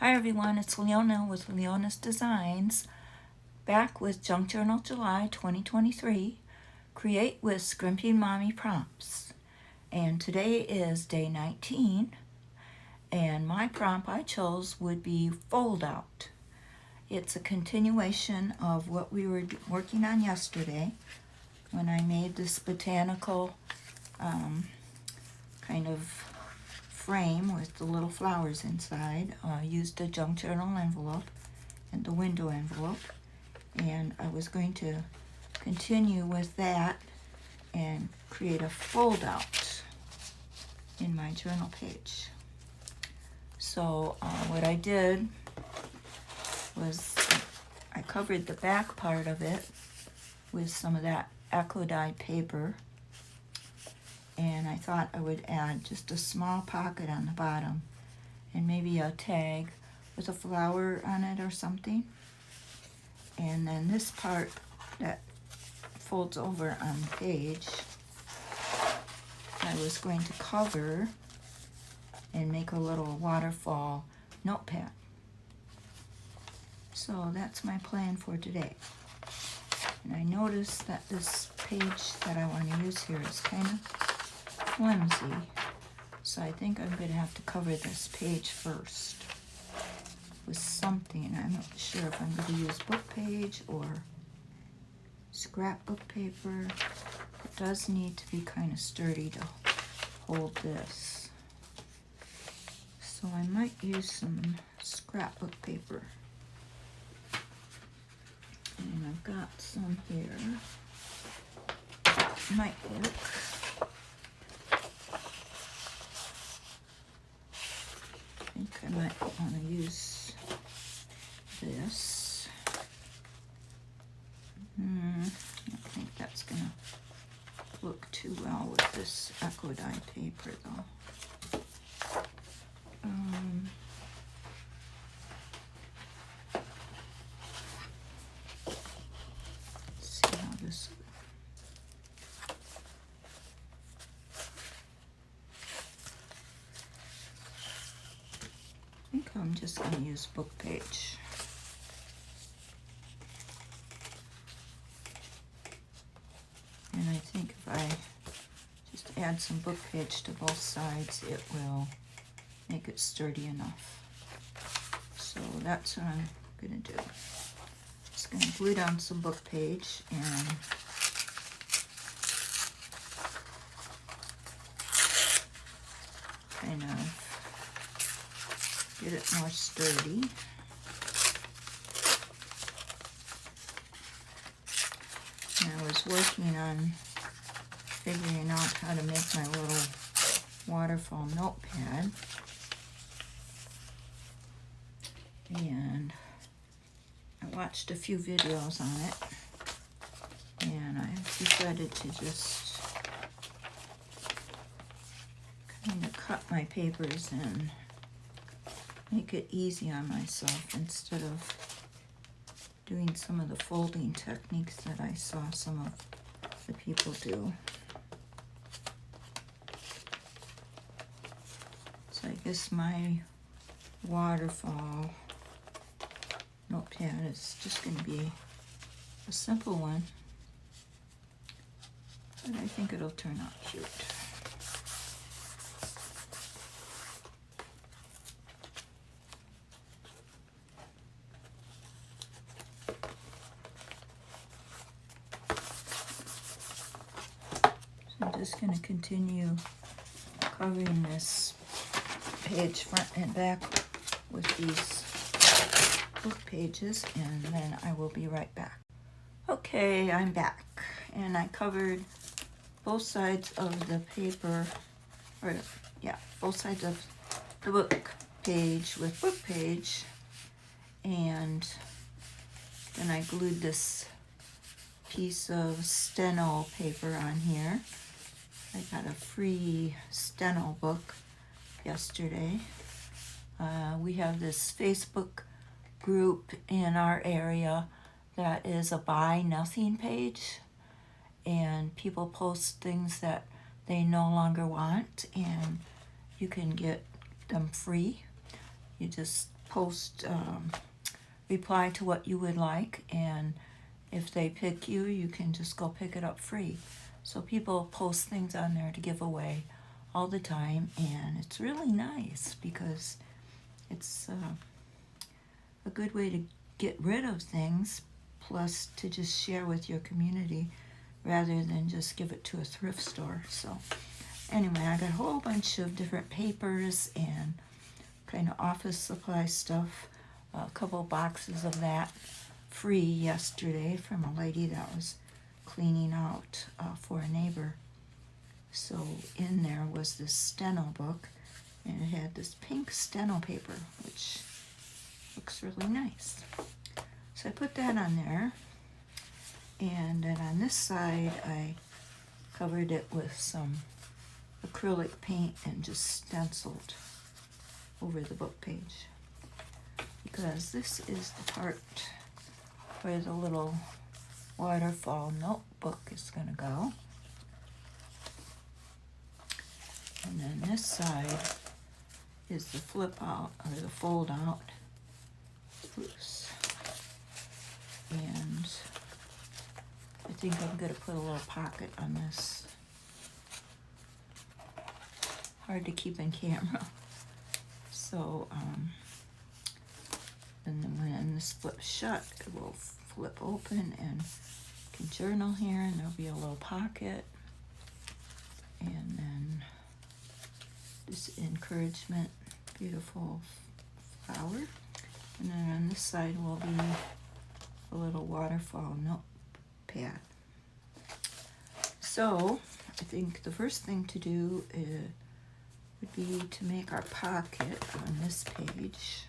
Hi everyone, it's Leona with Leona's Designs, back with Junk Journal July 2023, Create with Scrimping Mommy Prompts. And today is day 19, and my prompt I chose would be fold out. It's a continuation of what we were working on yesterday when I made this botanical kind of frame with the little flowers inside. Used a junk journal envelope and the window envelope, and I was going to continue with that and create a fold out in my journal page. So what I did was I covered the back part of it with some of that Eco Dye paper, and I thought I would add just a small pocket on the bottom and maybe a tag with a flower on it or something. And then this part that folds over on the page, I was going to cover and make a little waterfall notepad. So that's my plan for today. And I noticed that this page that I want to use here is kind of flimsy, so I think I'm going to have to cover this page first with something. I'm not sure if I'm going to use book page or scrapbook paper. It does need to be kind of sturdy to hold this, so I might use some scrapbook paper. And I've got some here. Might work. I think I might want to use this. I don't think that's going to look too well with this Eco Dye paper though. Let's see how this. I think I'm just going to use book page. And I think if I just add some book page to both sides, it will make it sturdy enough. So that's what I'm going to do. Just going to glue down some book page and kind of get it more sturdy. And I was working on figuring out how to make my little waterfall notepad. And I watched a few videos on it, and I decided to just kind of cut my papers and make it easy on myself instead of doing some of the folding techniques that I saw some of the people do. So I guess my waterfall notepad is just going to be a simple one, but I think it'll turn out cute. I'm just going to continue covering this page front and back with these book pages, and then I will be right back. Okay, I'm back, and I covered both sides of the paper, or yeah, both sides of the book page with book page, and then I glued this piece of steno paper on here. I got a free steno book yesterday. We have this Facebook group in our area that is a buy nothing page, and people post things that they no longer want, and you can get them free. You just post, reply to what you would like, and if they pick you, you can just go pick it up free. So people post things on there to give away all the time, and it's really nice because it's a good way to get rid of things, plus to just share with your community rather than just give it to a thrift store. So anyway, I got a whole bunch of different papers and kind of office supply stuff, a couple boxes of that free yesterday from a lady that was cleaning out for a neighbor. So in there was this steno book, and it had this pink steno paper, which looks really nice. So I put that on there, and then on this side I covered it with some acrylic paint and just stenciled over the book page, because this is the part where the little waterfall notebook is going to go. And then this side is the flip out, or the fold out. Oops. And I think I'm going to put a little pocket on this. Hard to keep in camera. So, and then when this flips shut, it will flip open, and you can journal here, and there'll be a little pocket. And then this encouragement, beautiful flower. And then on this side will be a little waterfall notepad. So I think the first thing to do would be to make our pocket on this page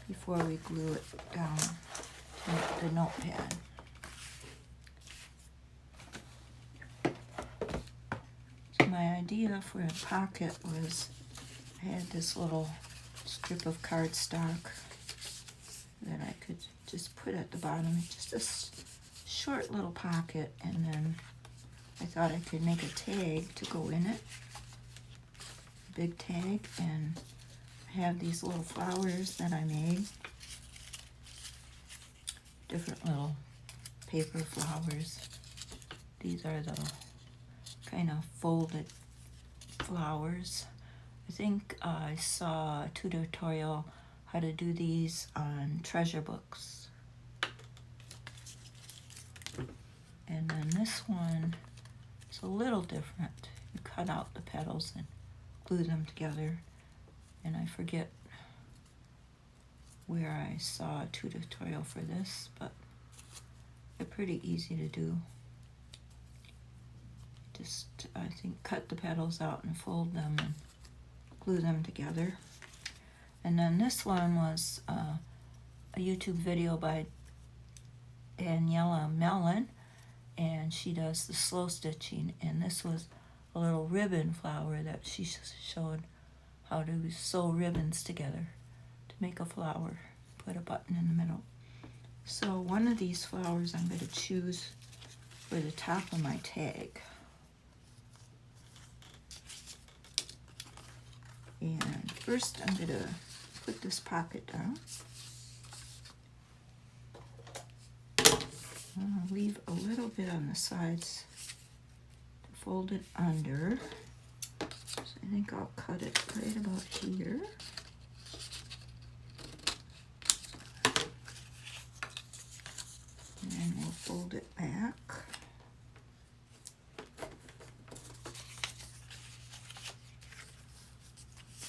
before we glue it down to make the notepad. So my idea for a pocket was, I had this little strip of cardstock that I could just put at the bottom, just a short little pocket, and then I thought I could make a tag to go in it, a big tag, and I have these little flowers that I made, different little paper flowers. These are the kind of folded flowers. I think I saw a tutorial how to do these on treasure books. And then this one is a little different. You cut out the petals and glue them together. And I forget where I saw a tutorial for this, but they're pretty easy to do. Just, I think, cut the petals out and fold them and glue them together. And then this one was a YouTube video by Daniela Mellon, and she does the slow stitching, and this was a little ribbon flower that she showed how to sew ribbons together to make a flower, put a button in the middle. So one of these flowers I'm going to choose for the top of my tag. And first I'm going to put this pocket down. I'll leave a little bit on the sides to fold it under. So I think I'll cut it right about here. And then we'll fold it back.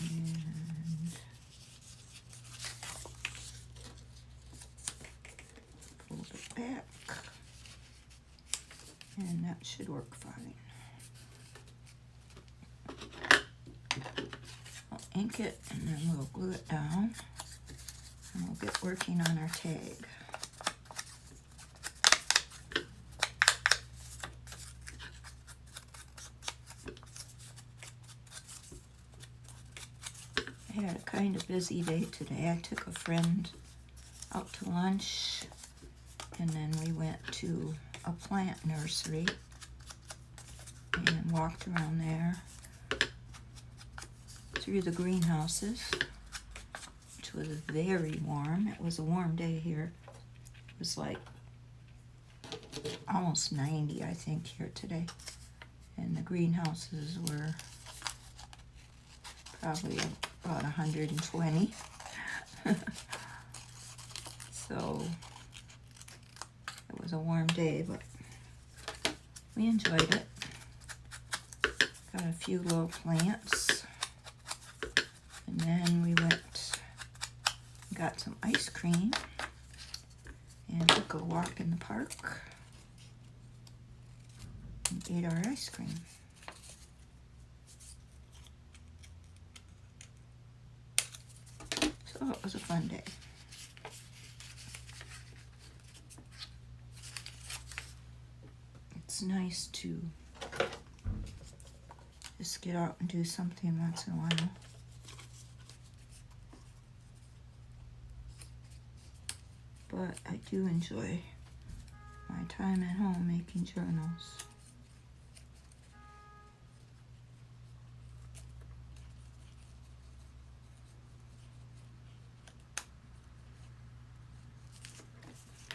And fold it back. And that should work fine. I'll ink it, and then we'll glue it down, and we'll get working on our tag. I had a kind of busy day today. I took a friend out to lunch, and then we went to a plant nursery and walked around there through the greenhouses, which which was very warm. It was a warm day here. It was like almost 90, I think, here today. And the greenhouses were probably about 120. So it was a warm day, but we enjoyed it. Got a few little plants. And then we went and got some ice cream and took a walk in the park and ate our ice cream. So it was a fun day. It's nice to just get out and do something once in a while. But I do enjoy my time at home making journals.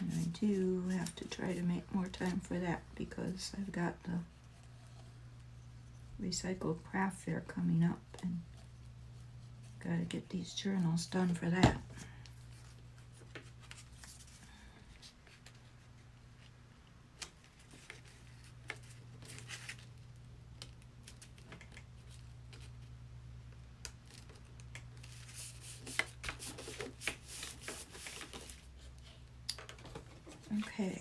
And I do have to try to make more time for that because I've got the recycled craft fair coming up and gotta get these journals done for that. Okay.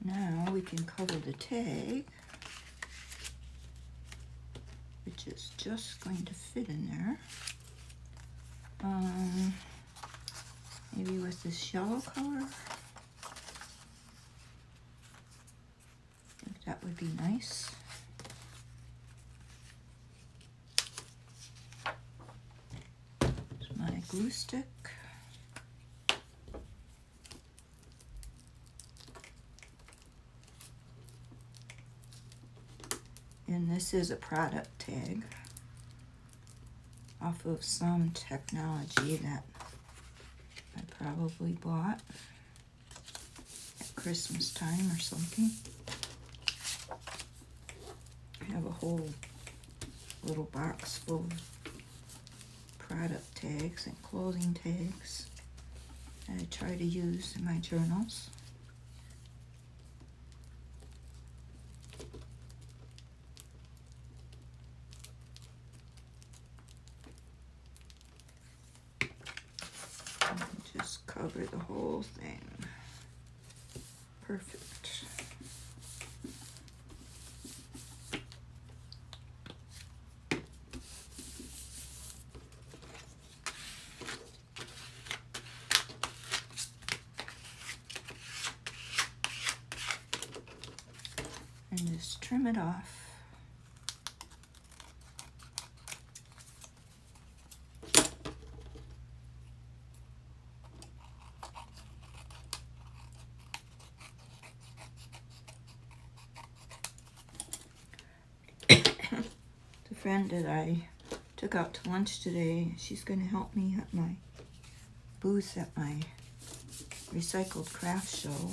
Now we can cover the tag, which is just going to fit in there. Maybe with this yellow color. I think that would be nice. Here's my glue stick. And this is a product tag off of some technology that I probably bought at Christmas time or something. I have a whole little box full of product tags and clothing tags that I try to use in my journals. Just cover the whole thing. Perfect. And just trim it off. The friend that I took out to lunch today, she's going to help me at my booth at my recycled craft show.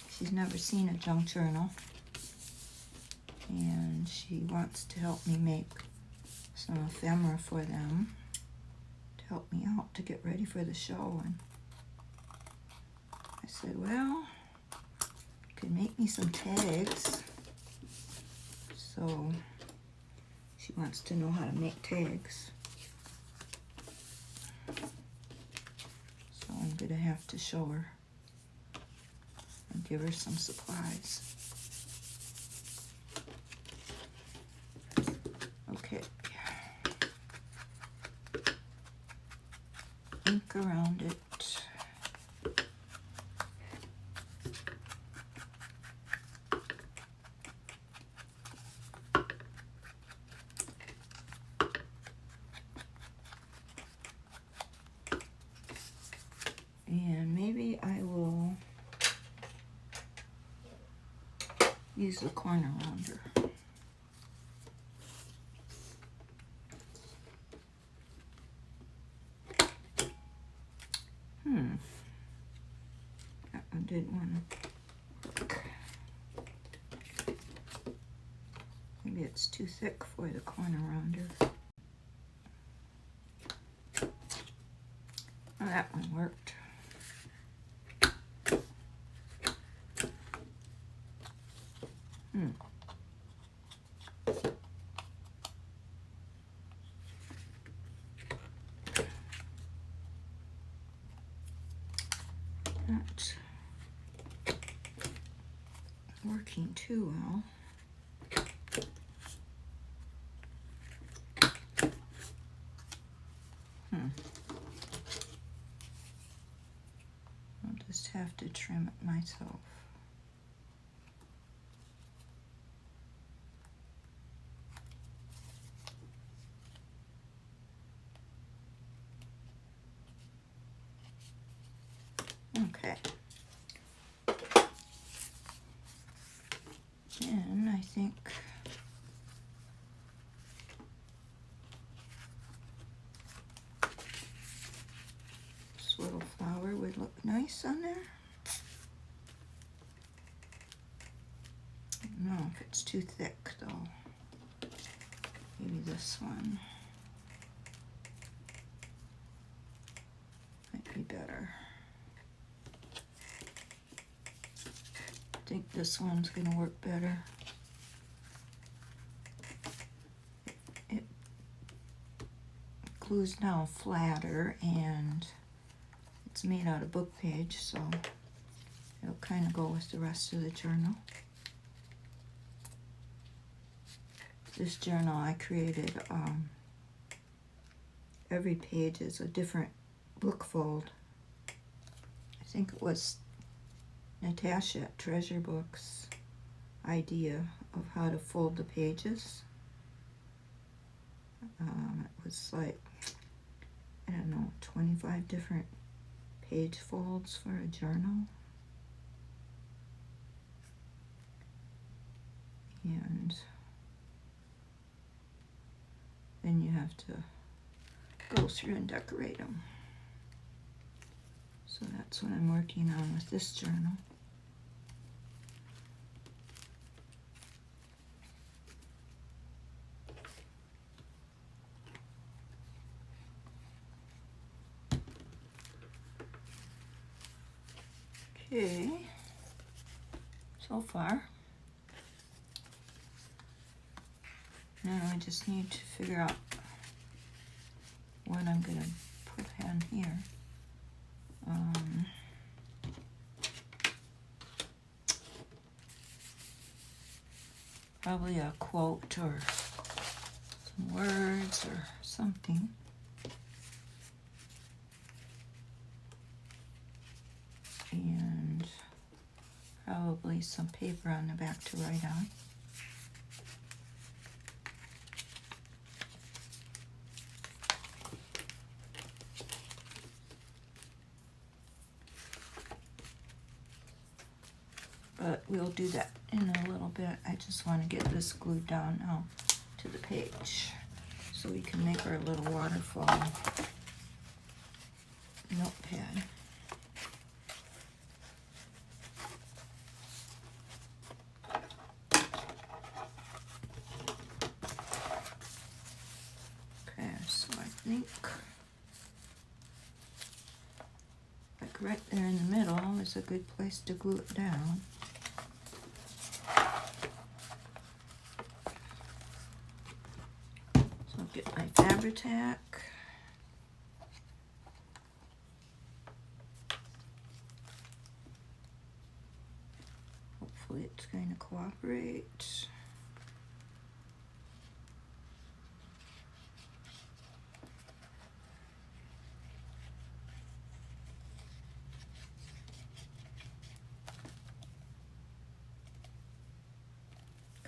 She's never seen a junk journal, and she wants to help me make some ephemera for them to help me out to get ready for the show. And I said, well, you could make me some tags. So she wants to know how to make tags. So I'm going to have to show her and give her some supplies. Okay. Ink around it. And maybe I will use the corner rounder. That one didn't want to work. Maybe it's too thick for the corner rounder. Oh, that one worked. Not working too well. I'll just have to trim it myself. Okay. And I think this little flower would look nice on there. I don't know if it's too thick though. Maybe this one might be better. I think this one's going to work better. It glues down flatter and it's made out of book page, so it'll kind of go with the rest of the journal. This journal I created, every page is a different book fold. I think it was Natasha at Treasure Books' idea of how to fold the pages. It was like, I don't know, 25 different page folds for a journal. And then you have to go through and decorate them. So that's what I'm working on with this journal. Okay, so far. Now I just need to figure out what I'm going to put on here. Probably a quote or some words or something. And probably some paper on the back to write on. But we'll do that in a little bit. I just want to get this glued down now to the page so we can make our little waterfall notepad. Okay, so I think like right there in the middle is a good place to glue it down. So I'll get my Fabri-Tac. Hopefully it's going to cooperate.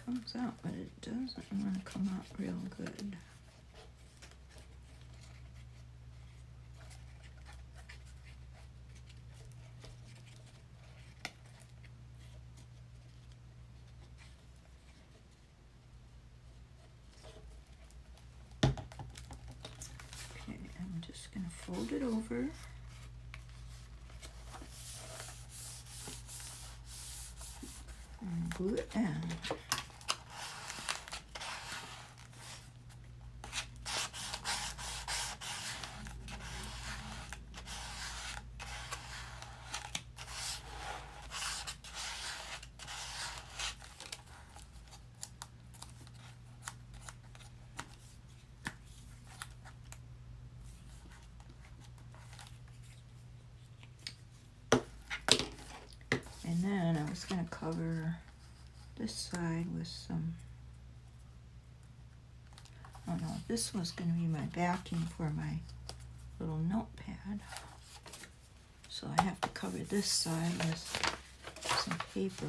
Comes out, but it doesn't want to come out real good. cover. And glue it down. And then I was going to cover this side with some, oh no, this was going to be my backing for my little notepad. So I have to cover this side with some paper.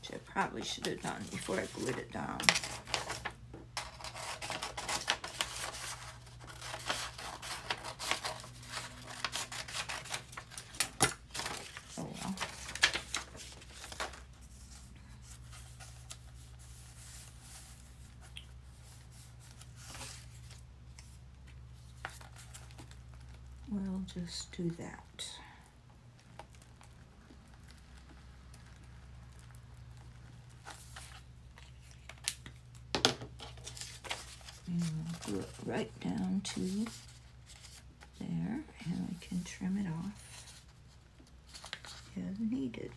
Which I probably should have done before I glued it down. Oh well. We'll just do that. And we'll glue it right down to there, and we can trim it off as needed.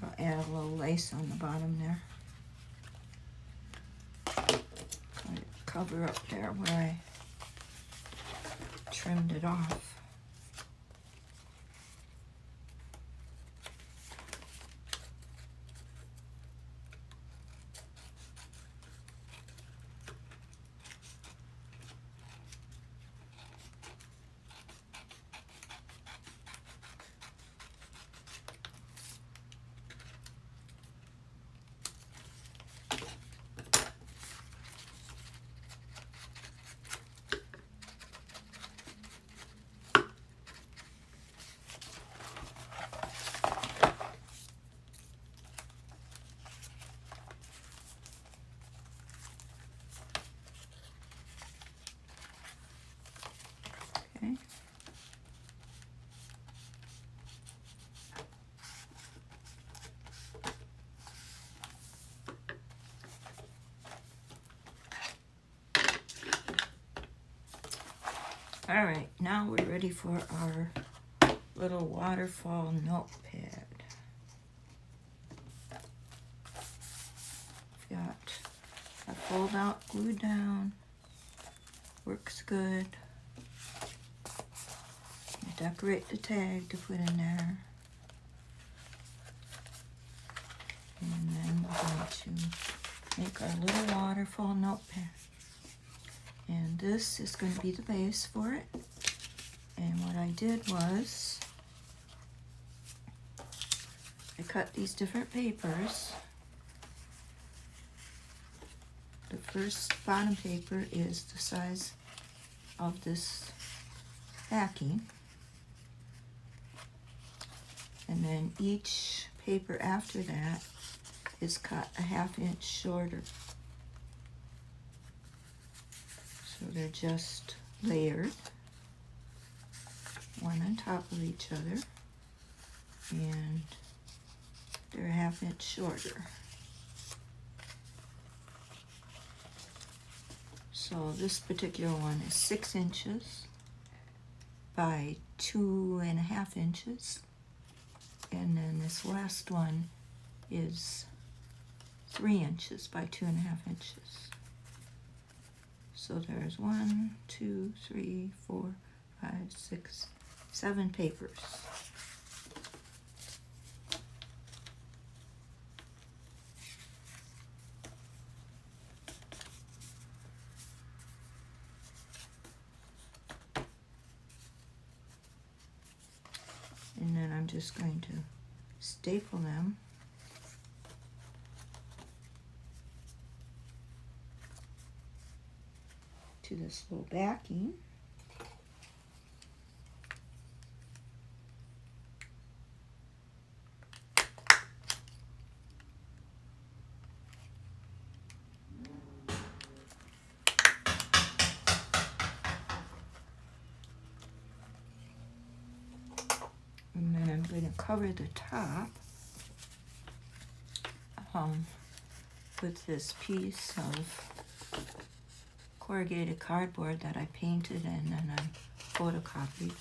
I'll add a little lace on the bottom there. Kind of cover up there where I trimmed it off. Okay. All right, now we're ready for our little waterfall notepad. Got a fold out, glue down, works good. Decorate the tag to put in there. And then we're going to make our little waterfall notepad. And this is going to be the base for it. And what I did was I cut these different papers. The first bottom paper is the size of this backing. And then each paper after that is cut a 1/2 inch shorter. So they're just layered, one on top of each other, and they're a 1/2 inch shorter. So this particular one is 6 inches, by 2.5 inches. And then this last one is 3 inches by 2.5 inches. So there's 1, 2, 3, 4, 5, 6, 7 papers. And then I'm just going to staple them to this little backing. And then I'm going to cover the top with this piece of corrugated cardboard that I painted and then I photocopied.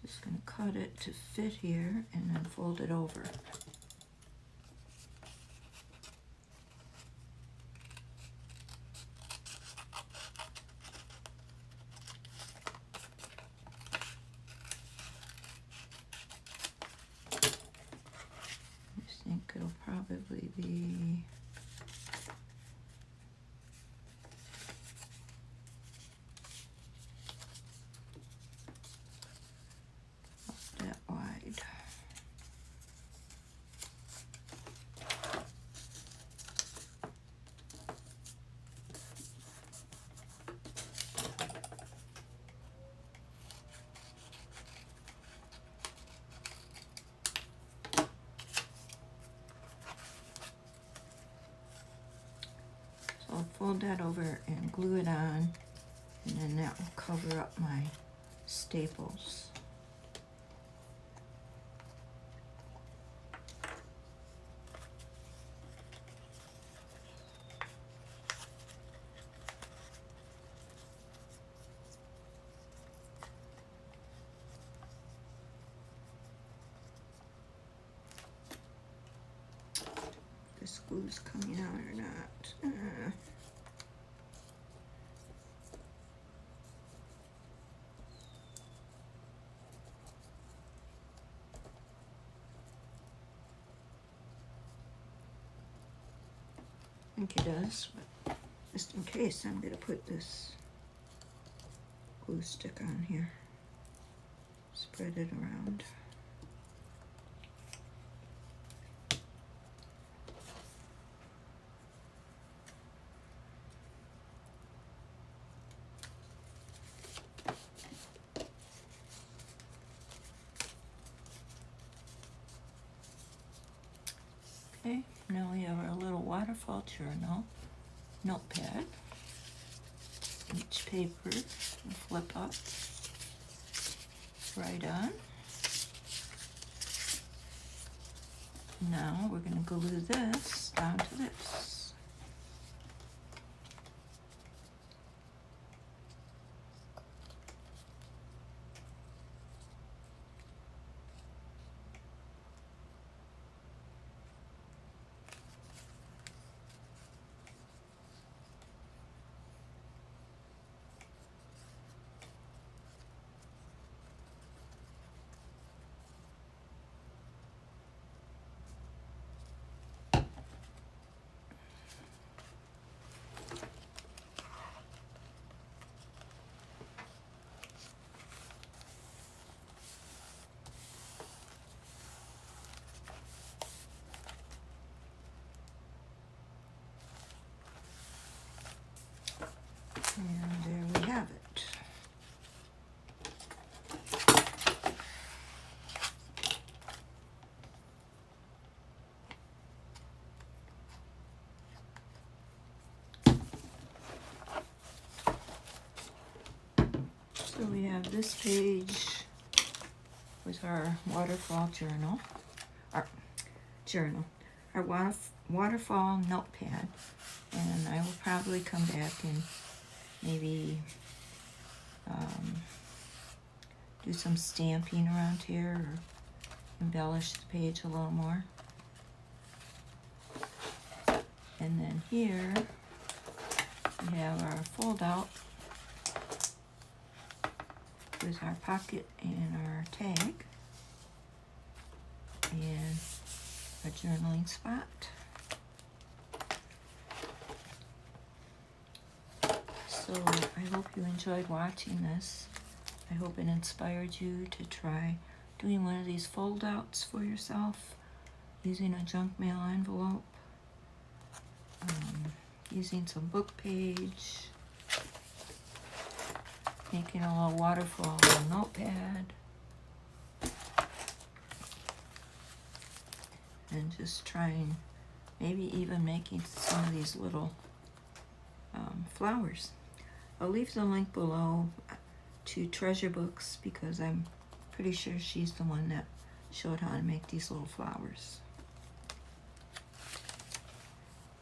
Just going to cut it to fit here and then fold it over. I think it'll probably be that wide. So I'll fold that over and glue it on, and then that will cover up my staples. This glue's coming out or not. I think it does, but just in case, I'm going to put this glue stick on here. Spread it around. Okay, now we have our little waterfall journal notepad. Each paper will flip up, right on. Now we're going to glue this down to this. And there we have it. So we have this page with our waterfall journal, our waterfall notepad, and I will probably come back in maybe do some stamping around here or embellish the page a little more. And then here we have our fold out with our pocket and our tag and a journaling spot. So I hope you enjoyed watching this. I hope it inspired you to try doing one of these fold outs for yourself using a junk mail envelope, using some book page, making a little waterfall on a notepad, and just trying, maybe even making some of these little flowers. I'll leave the link below to Treasure Books because I'm pretty sure she's the one that showed how to make these little flowers.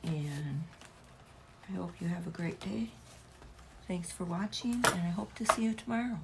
And I hope you have a great day. Thanks for watching, and I hope to see you tomorrow.